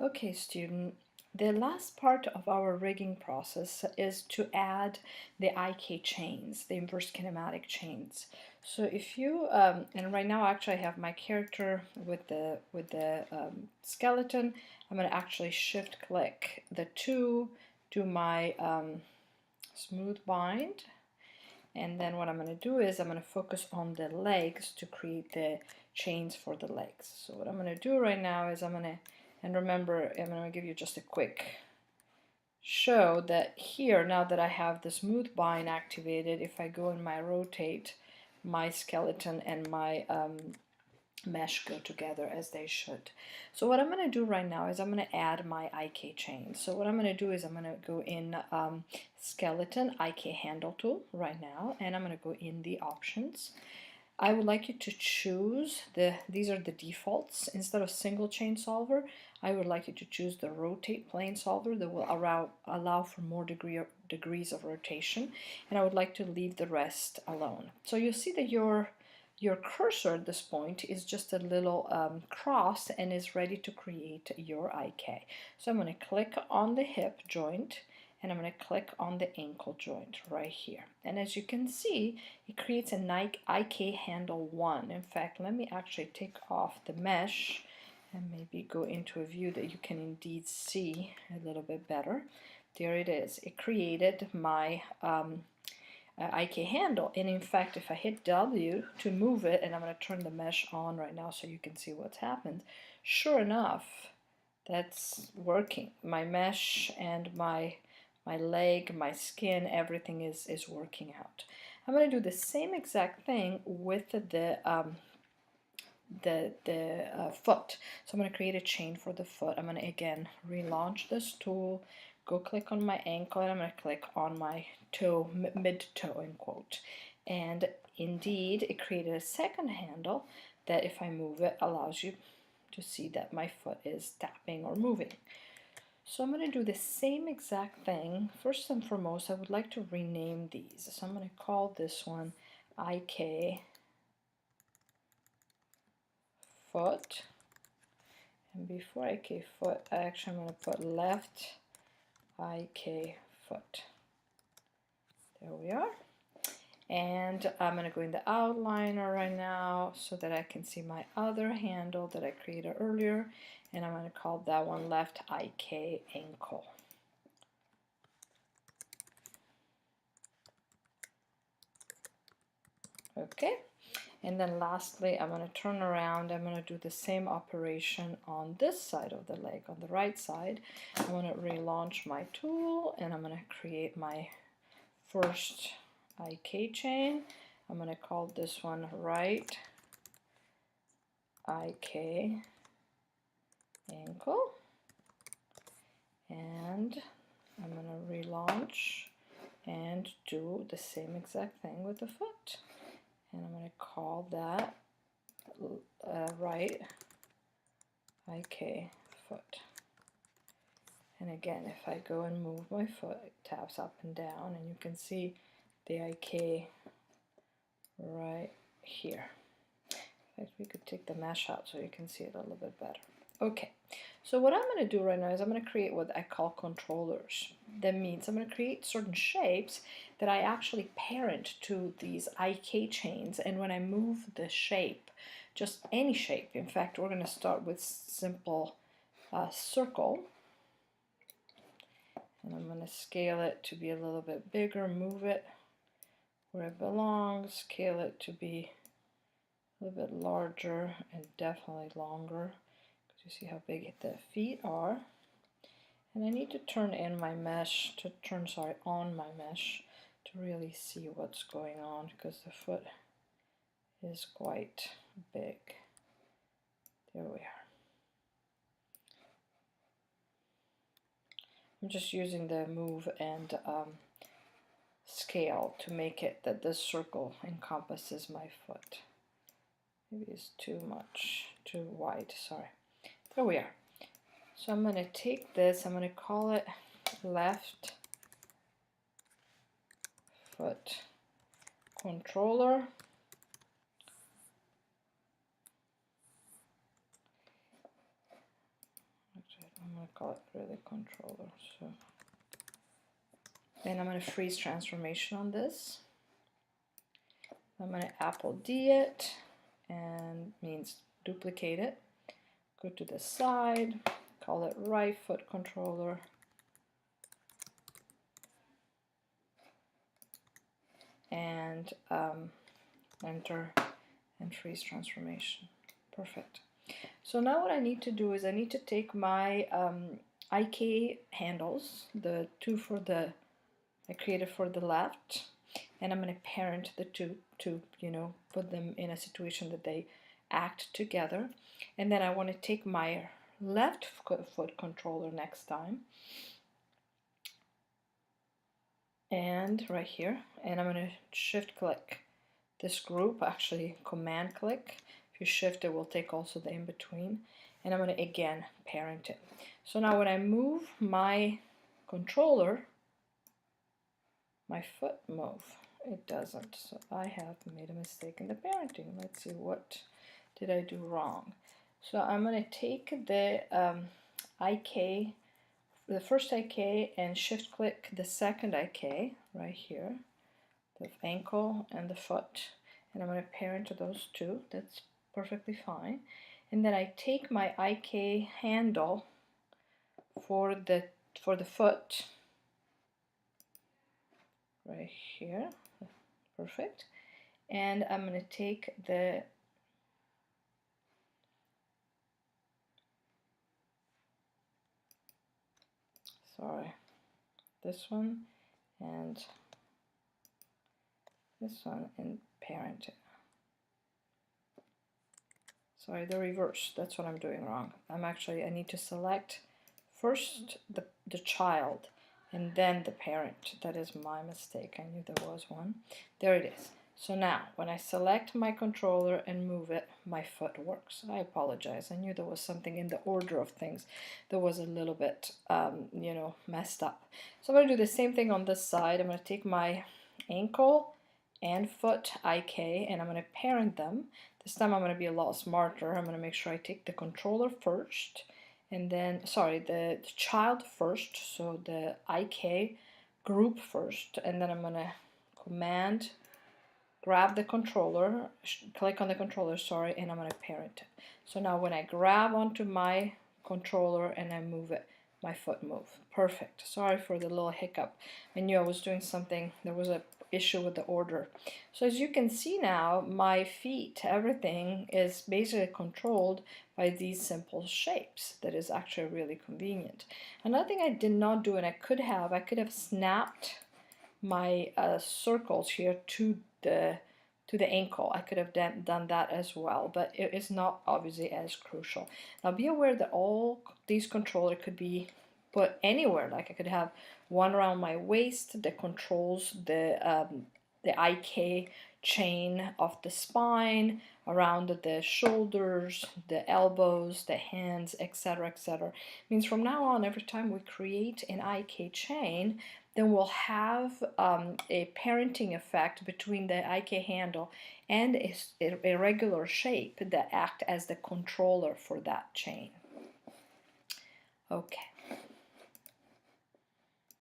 Okay, student, the last part of our rigging process is to add the IK chains, the inverse kinematic chains. So if you, and right now actually I have my character with the skeleton. I'm going to actually shift click the two, do my smooth bind, and then what I'm going to do is I'm going to focus on the legs to create the chains for the legs. So what I'm going to do right now is I'm going to, and remember, I'm going to give you just a quick show that here, now that I have the smooth bind activated, if I go in my rotate, my skeleton and my mesh go together as they should. So what I'm going to do right now is I'm going to add my IK chain. So what I'm going to do is I'm going to go in skeleton IK handle tool right now, and I'm going to go in the options. I would like you to choose these are the defaults. Instead of single chain solver, I would like you to choose the rotate plane solver that will allow for more degrees of rotation, and I would like to leave the rest alone. So you'll see that your cursor at this point is just a little cross and is ready to create your IK. So I'm going to click on the hip joint, and I'm going to click on the ankle joint right here. And as you can see, it creates an IK handle 1. In fact, let me actually take off the mesh and maybe go into a view that you can indeed see a little bit better. There it is. It created my IK handle, and in fact if I hit W to move it, and I'm going to turn the mesh on right now so you can see what's happened, sure enough that's working. My mesh and my leg, my skin, everything is working out. I'm going to do the same exact thing with the foot. So I'm going to create a chain for the foot. I'm going to again relaunch this tool, go click on my ankle, and I'm going to click on my toe, mid toe in quote. And indeed it created a second handle that if I move it allows you to see that my foot is tapping or moving. So I'm going to do the same exact thing. First and foremost, I would like to rename these. So I'm going to call this one IK foot. And before IK foot, I'm going to put left IK foot. There we are. And I'm going to go in the outliner right now so that I can see my other handle that I created earlier. And I'm going to call that one left IK ankle. Okay. And then lastly, I'm going to turn around. I'm going to do the same operation on this side of the leg, on the right side. I'm going to relaunch my tool, and I'm going to create my first IK chain. I'm going to call this one right IK ankle. And I'm going to relaunch and do the same exact thing with the foot. And I'm going to call that right IK foot. And again, if I go and move my foot, it taps up and down, and you can see the IK right here. In fact, we could take the mesh out so you can see it a little bit better. Okay, so what I'm going to do right now is I'm going to create what I call controllers. That means I'm going to create certain shapes that I actually parent to these IK chains, and when I move the shape, just any shape, in fact we're going to start with simple circle, and I'm going to scale it to be a little bit bigger, move it where it belongs, scale it to be a little bit larger and definitely longer. You see how big the feet are. And I need to turn in my mesh, on my mesh to really see what's going on, because the foot is quite big. There we are. I'm just using the move and scale to make it that this circle encompasses my foot. Maybe it's too wide, sorry. There we are. So I'm going to take this, I'm going to call it left foot controller. Actually, I I'm going to call it really controller. So then I'm going to freeze transformation on this. I'm going to Apple D it, and means duplicate it. Go to the side, call it right foot controller. And enter and freeze transformation. Perfect. So now what I need to do is I need to take my IK handles, the two for the I created for the left, and I'm going to parent the two to, you know, put them in a situation that they act together. And then I want to take my left foot controller next time, and right here, and I'm going to shift click this group, actually command click. If you shift, it will take also the in between, and I'm going to again parent it. So now when I move my controller, my foot move, it doesn't. So I have made a mistake in the parenting. Let's see, what did I do wrong? So I'm going to take the IK, the first IK, and shift click the second IK right here, the ankle and the foot, and I'm going to parent those two. That's perfectly fine. And then I take my IK handle for the foot right here, perfect. And I'm going to take the this one and this one and parent it. Sorry, the reverse. That's what I'm doing wrong. I need to select first the child and then the parent. That is my mistake. I knew there was one. There it is. So now when I select my controller and move it, my foot works. I apologize. I knew there was something in the order of things that was a little bit, you know, messed up. So I'm going to do the same thing on this side. I'm going to take my ankle and foot IK, and I'm going to parent them. This time I'm going to be a lot smarter. I'm going to make sure I take the controller first, and then, sorry, the child first, so the IK group first, and then I'm going to command, grab the controller, click on the controller, sorry, and I'm going to parent it. So now when I grab onto my controller and I move it, my foot move. Perfect. Sorry for the little hiccup. I knew I was doing something. There was a issue with the order. So as you can see now, my feet, everything is basically controlled by these simple shapes. That is actually really convenient. Another thing I did not do, and I could have snapped my circles here to the ankle. I could have done that as well, but it is not obviously as crucial. Now be aware that all these controllers could be put anywhere. Like I could have one around my waist that controls the IK chain of the spine, around the shoulders, the elbows, the hands, etc., etc. Means from now on, every time we create an IK chain, then we'll have a parenting effect between the IK handle and a regular shape that act as the controller for that chain. Okay.